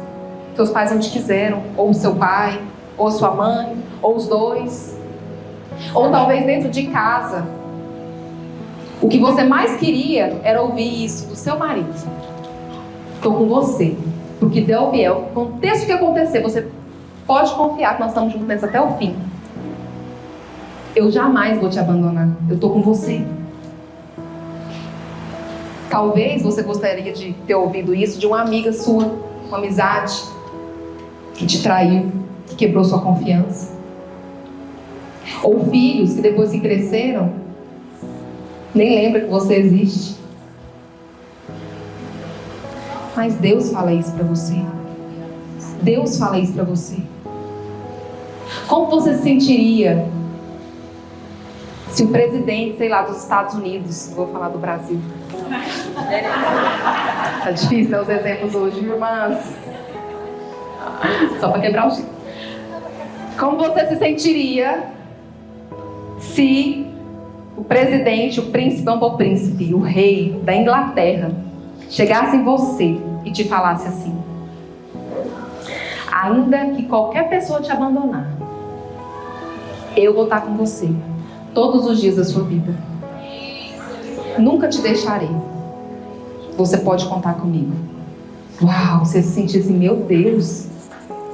Seus pais não te quiseram. Ou o seu pai, ou a sua mãe, ou os dois. Ou talvez dentro de casa. O que você mais queria era ouvir isso do seu marido. Estou com você. Porque der ou vier, aconteça o que acontecer, você pode confiar que nós estamos juntos nessa até o fim. Eu jamais vou te abandonar. Eu estou com você. Talvez você gostaria de ter ouvido isso de uma amiga sua, uma amizade, que te traiu, que quebrou sua confiança. Ou filhos que depois que cresceram, nem lembra que você existe. Mas Deus fala isso para você. Deus fala isso para você. Como você se sentiria se o presidente, sei lá, dos Estados Unidos, não vou falar do Brasil. Tá difícil, né, os exemplos hoje, irmãs? Só para quebrar o gelo. Como você se sentiria se o presidente, o príncipe, não o príncipe, o rei da Inglaterra, chegasse em você e te falasse assim: ainda que qualquer pessoa te abandonar, eu vou estar com você todos os dias da sua vida. Nunca te deixarei. você pode contar comigo. Uau, você se sente assim, meu Deus,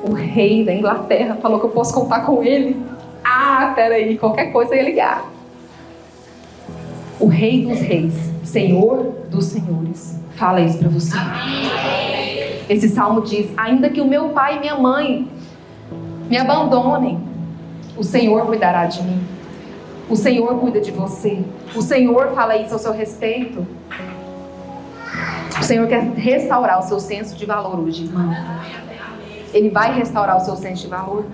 o rei da Inglaterra falou que eu posso contar com ele. Ah, peraí, qualquer coisa eu ia ligar. O rei dos reis, Senhor dos senhores, fala isso para você. Esse salmo diz, ainda que o meu pai e minha mãe me abandonem, o Senhor cuidará de mim. O Senhor cuida de você. O Senhor fala isso ao seu respeito. O Senhor quer restaurar o seu senso de valor hoje, irmão. Ele vai restaurar o seu senso de valor.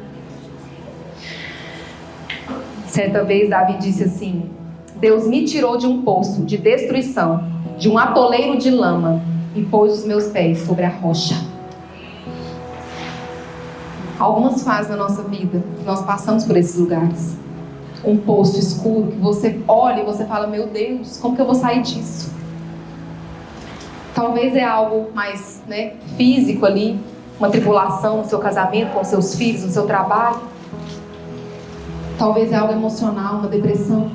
Certa vez Davi disse assim, Deus me tirou de um poço de destruição, de um atoleiro de lama, e pôs os meus pés sobre a rocha. Algumas fases da nossa vida, nós passamos por esses lugares. Um poço escuro, que você olha e você fala, meu Deus, como que eu vou sair disso? Talvez é algo mais, físico ali, uma tribulação no seu casamento, com seus filhos, no seu trabalho. Talvez é algo emocional, uma depressão.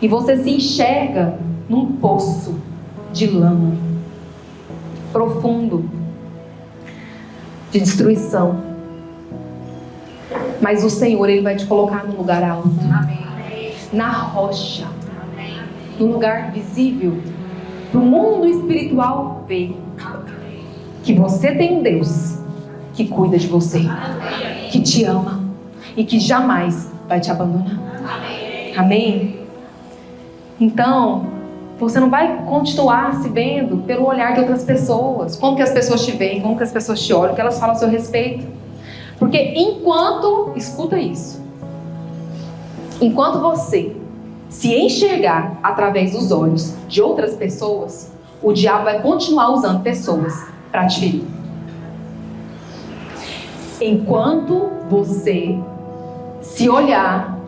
E você se enxerga num poço de lama profundo, de destruição. Mas o Senhor, Ele vai te colocar num lugar alto. Amém. Na rocha. Amém. Num lugar visível, para o mundo espiritual ver que você tem um Deus que cuida de você, que te ama e que jamais vai te abandonar. Amém? Então, você não vai continuar se vendo pelo olhar de outras pessoas. Como que as pessoas te veem, como que as pessoas te olham, o que elas falam a seu respeito. Porque escuta isso, enquanto você se enxergar através dos olhos de outras pessoas, o diabo vai continuar usando pessoas para te ferir. Enquanto você se olhar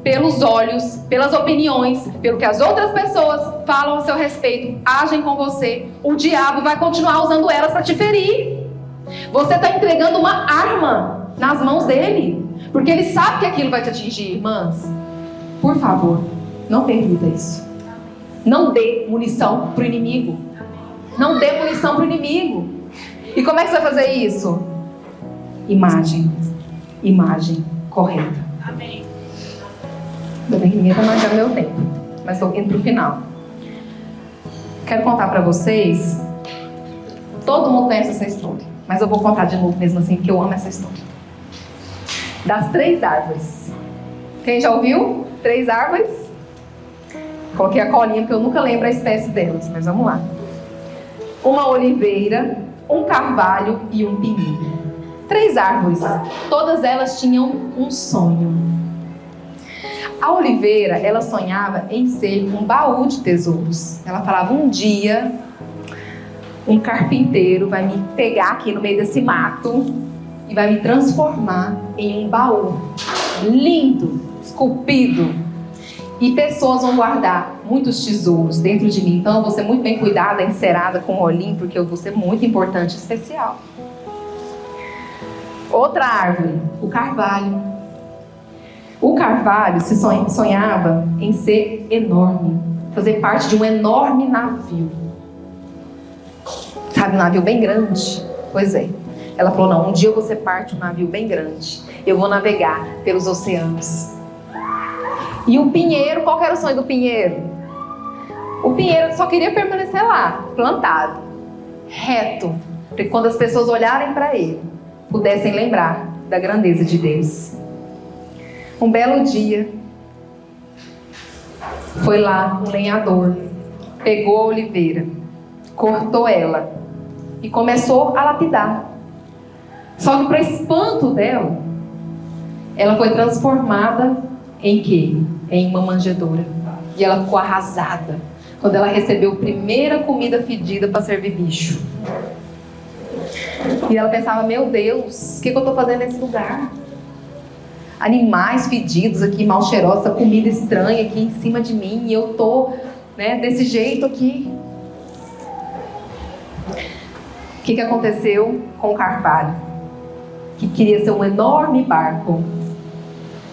pelos olhos, pelas opiniões, pelo que as outras pessoas falam a seu respeito, agem com você, o diabo vai continuar usando elas para te ferir. Você está entregando uma arma nas mãos dele, porque ele sabe que aquilo vai te atingir, irmãs. Por favor, não permita isso. Não dê munição para o inimigo. Não dê munição para o inimigo. E como é que você vai fazer isso? Imagem correta. Amém. Eu tenho que ninguém está marcando meu tempo, mas estou indo para o final. Quero contar para vocês. Todo mundo conhece essa história, mas eu vou contar de novo mesmo assim, porque eu amo essa história. Das 3 árvores. Quem já ouviu? 3 árvores? Coloquei a colinha porque eu nunca lembro a espécie delas, mas vamos lá. Uma oliveira, um carvalho e um pinheiro. 3 árvores. Todas elas tinham um sonho. A oliveira, ela sonhava em ser um baú de tesouros. Ela falava, um dia um carpinteiro vai me pegar aqui no meio desse mato e vai me transformar em um baú lindo, esculpido, e pessoas vão guardar muitos tesouros dentro de mim. Então eu vou ser muito bem cuidada, encerada com olhinho, porque eu vou ser muito importante e especial. Outra árvore, o carvalho. O carvalho se sonhava em ser enorme, fazer parte de um enorme navio. Sabe, um navio bem grande? Pois é. Ela falou, não, um dia eu vou ser parte de um navio bem grande. Eu vou navegar pelos oceanos. E o pinheiro, qual que era o sonho do pinheiro? O pinheiro só queria permanecer lá, plantado, reto, para que quando as pessoas olharem para ele, pudessem lembrar da grandeza de Deus. Um belo dia, foi lá um lenhador, pegou a oliveira, cortou ela e começou a lapidar. Só que para espanto dela, ela foi transformada em quê? Em uma manjedoura. E ela ficou arrasada quando ela recebeu a primeira comida fedida para servir bicho. E ela pensava, meu Deus, o que eu estou fazendo nesse lugar? Animais fedidos aqui, mal cheirosos, essa comida estranha aqui em cima de mim, e eu estou desse jeito aqui. O que aconteceu com o carvalho? Que queria ser um enorme barco.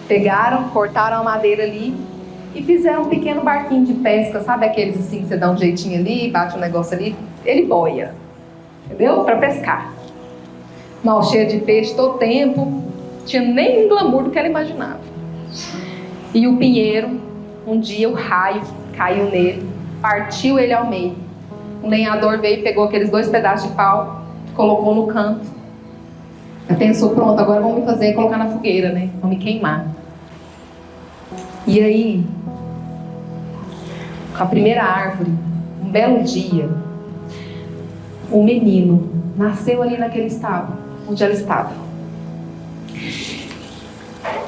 Pegaram, cortaram a madeira ali e fizeram um pequeno barquinho de pesca, sabe aqueles assim que você dá um jeitinho ali, bate um negócio ali, ele boia, entendeu? Para pescar. Mal cheia de peixe todo tempo, tinha nem glamour do que ela imaginava. E o pinheiro, um dia o raio caiu nele, partiu ele ao meio. Um lenhador veio e pegou aqueles 2 pedaços de pau, colocou no canto. Ela pensou, pronto, agora vão me fazer colocar na fogueira, né? Vão me queimar. E aí, com a primeira árvore, um belo dia, um menino nasceu ali naquele estábulo, onde ela estava.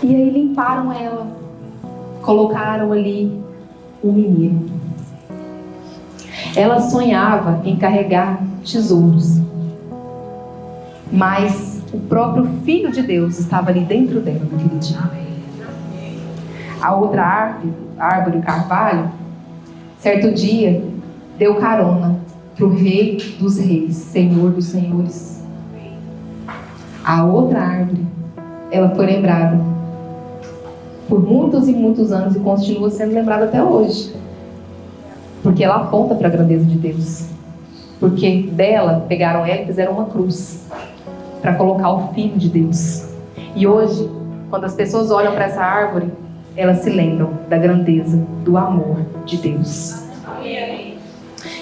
E aí limparam ela, colocaram ali um menino. Ela sonhava em carregar tesouros, mas o próprio Filho de Deus estava ali dentro dela naquele dia. A outra árvore, o carvalho, certo dia, deu carona para o Rei dos Reis, Senhor dos Senhores. A outra árvore, ela foi lembrada por muitos e muitos anos e continua sendo lembrada até hoje. Porque ela aponta para a grandeza de Deus. Porque dela, pegaram ela e fizeram uma cruz para colocar o Filho de Deus. E hoje, quando as pessoas olham para essa árvore, elas se lembram da grandeza, do amor de Deus.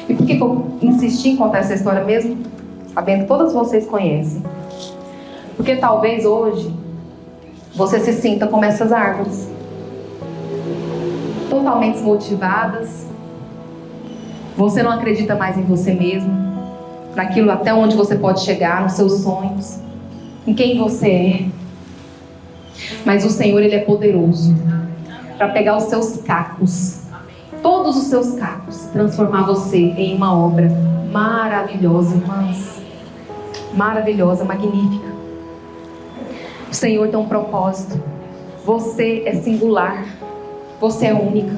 E por que eu insisti em contar essa história mesmo? Sabendo que todas vocês conhecem. Porque talvez hoje você se sinta como essas árvores, totalmente desmotivadas. Você não acredita mais em você mesmo, naquilo até onde você pode chegar, nos seus sonhos, em quem você é. Mas o Senhor, Ele é poderoso para pegar os seus cacos, todos os seus cacos, transformar você em uma obra maravilhosa, irmãs. Maravilhosa, magnífica. O Senhor tem um propósito. Você é singular. Você é única.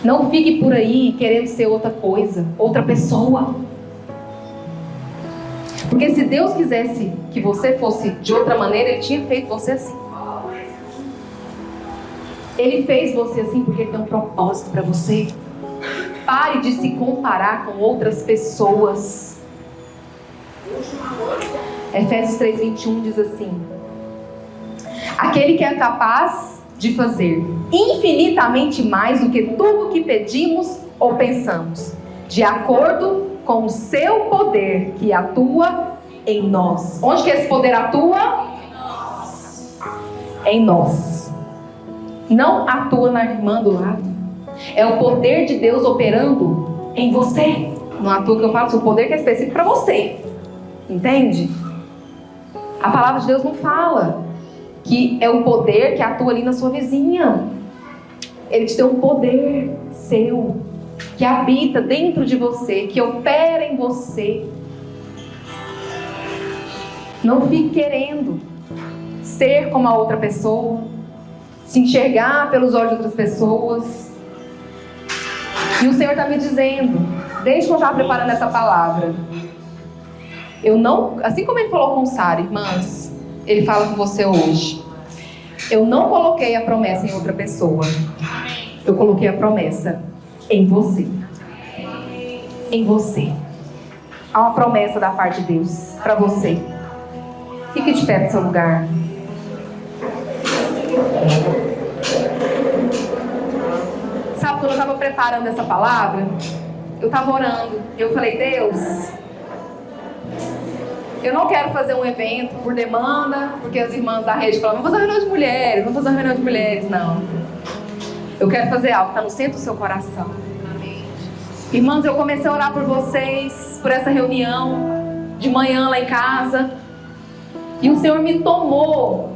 Não fique por aí querendo ser outra coisa, outra pessoa. Porque se Deus quisesse que você fosse de outra maneira, Ele tinha feito você assim. Ele fez você assim porque Ele tem um propósito para você. Pare de se comparar com outras pessoas. Efésios 3:21 diz assim: aquele que é capaz de fazer infinitamente mais do que tudo que pedimos ou pensamos, de acordo com o seu poder que atua em nós. Onde que esse poder atua? Em nós. Não atua na irmã do lado. É o poder de Deus operando em você. Não atua que eu falo, é o poder que é específico para você. Entende? A palavra de Deus não fala que é o poder que atua ali na sua vizinha. Ele te deu um poder seu, que habita dentro de você, que opera em você. Não fique querendo ser como a outra pessoa, se enxergar pelos olhos de outras pessoas. E o Senhor está me dizendo, desde que eu estava preparando essa palavra, eu não, assim como Ele falou com Sara, irmãs, Ele fala com você hoje. Eu não coloquei a promessa em outra pessoa. Eu coloquei a promessa em você. Em você. Há uma promessa da parte de Deus para você. Fique de pé no seu lugar. Sabe, quando eu estava preparando essa palavra, eu estava orando. Eu falei, Deus, eu não quero fazer um evento por demanda, porque as irmãs da rede falam, vamos fazer uma reunião de mulheres, vamos fazer uma reunião de mulheres. Não. Eu quero fazer algo que está no centro do seu coração. Amém. Irmãs, eu comecei a orar por vocês, por essa reunião, de manhã lá em casa. E o Senhor me tomou,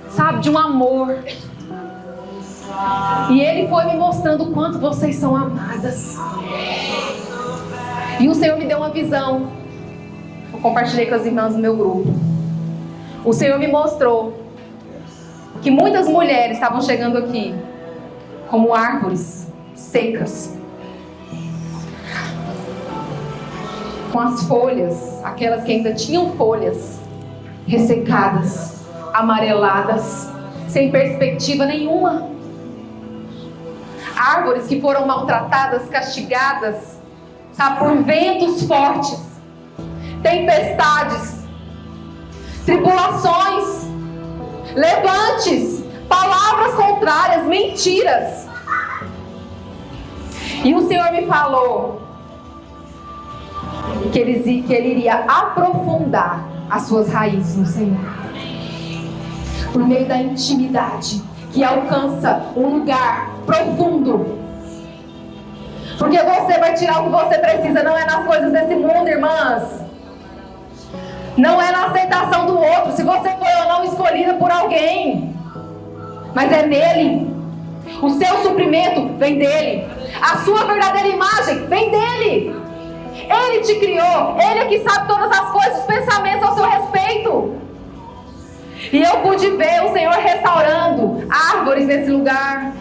sabe, de um amor. E Ele foi me mostrando o quanto vocês são amadas. E o Senhor me deu uma visão. Eu compartilhei com as irmãs do meu grupo. O Senhor me mostrou que muitas mulheres estavam chegando aqui como árvores secas, com as folhas, aquelas que ainda tinham folhas, ressecadas, amareladas, sem perspectiva nenhuma. árvores que foram maltratadas, castigadas, sabe, por ventos fortes, tempestades, tribulações, levantes, palavras contrárias, mentiras. E o Senhor me falou que Ele iria aprofundar as suas raízes no Senhor, por meio da intimidade, que alcança um lugar profundo. Porque você vai tirar o que você precisa, não é nas coisas desse mundo, irmãs. Não é na aceitação do outro, se você foi ou não escolhida por alguém, mas é nele. O seu suprimento vem dele. A sua verdadeira imagem vem dele. Ele te criou, ele é que sabe todas as coisas, os pensamentos ao seu respeito. E eu pude ver o Senhor restaurando árvores nesse lugar.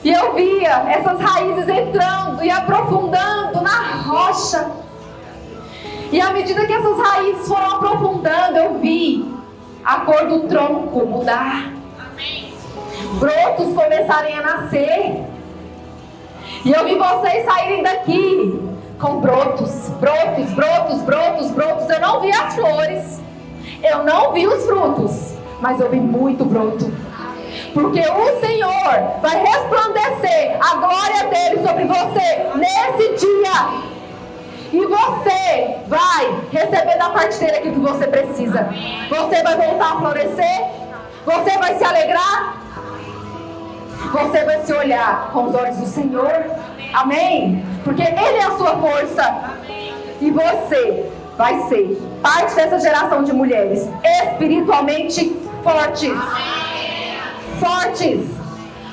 E eu via essas raízes entrando e aprofundando na rocha. E à medida que essas raízes foram aprofundando, eu vi a cor do tronco mudar. Brotos começarem a nascer. E eu vi vocês saírem daqui com brotos, brotos, brotos, brotos, brotos. Eu não vi as flores, eu não vi os frutos, mas eu vi muito broto. Porque o Senhor vai resplandecer a glória dele sobre você nesse dia. E você vai receber da parte dele aquilo que você precisa. Você vai voltar a florescer. Você vai se alegrar. Você vai se olhar com os olhos do Senhor. Amém? Porque Ele é a sua força. E você vai ser parte dessa geração de mulheres espiritualmente fortes. Fortes.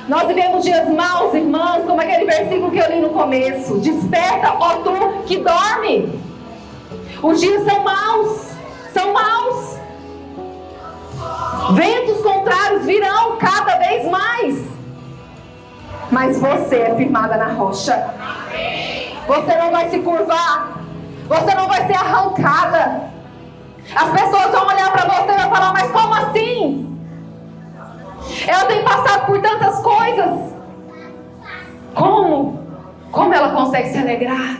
Nós vivemos dias maus, irmãos, como aquele versículo que eu li no começo. Desperta, ó tu que dorme. Os dias são maus. São maus. Ventos contrários virão cada vez mais. Mas você é firmada na rocha. Você não vai se curvar. Você não vai ser arrancada. As pessoas vão olhar para você e vão falar, mas como assim? Ela tem passado por tantas coisas. Como ela consegue se alegrar?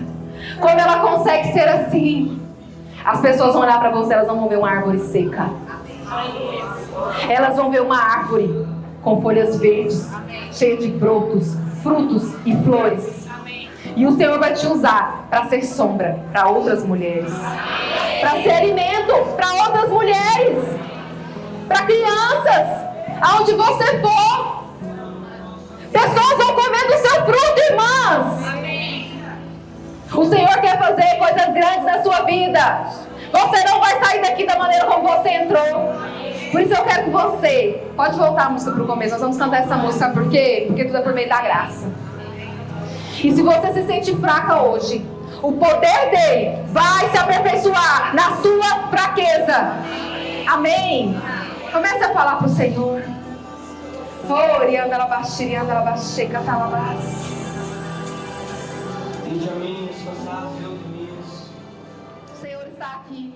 Como ela consegue ser assim? As pessoas vão olhar para você, elas não vão ver uma árvore seca. Elas vão ver uma árvore com folhas verdes, cheia de brotos, frutos e flores. E o Senhor vai te usar para ser sombra para outras mulheres, para ser alimento para outras mulheres, para crianças. Aonde você for, pessoas vão comer do seu fruto, irmãs. O Senhor quer fazer coisas grandes na sua vida. Você não vai sair daqui da maneira como você entrou. Por isso eu quero que você... Pode voltar a música para o começo. Nós vamos cantar essa música, sabe por quê? Porque tudo é por meio da graça. E se você se sente fraca hoje, o poder dele vai se aperfeiçoar na sua fraqueza. Amém? Comece a falar para o Senhor. O Senhor está aqui.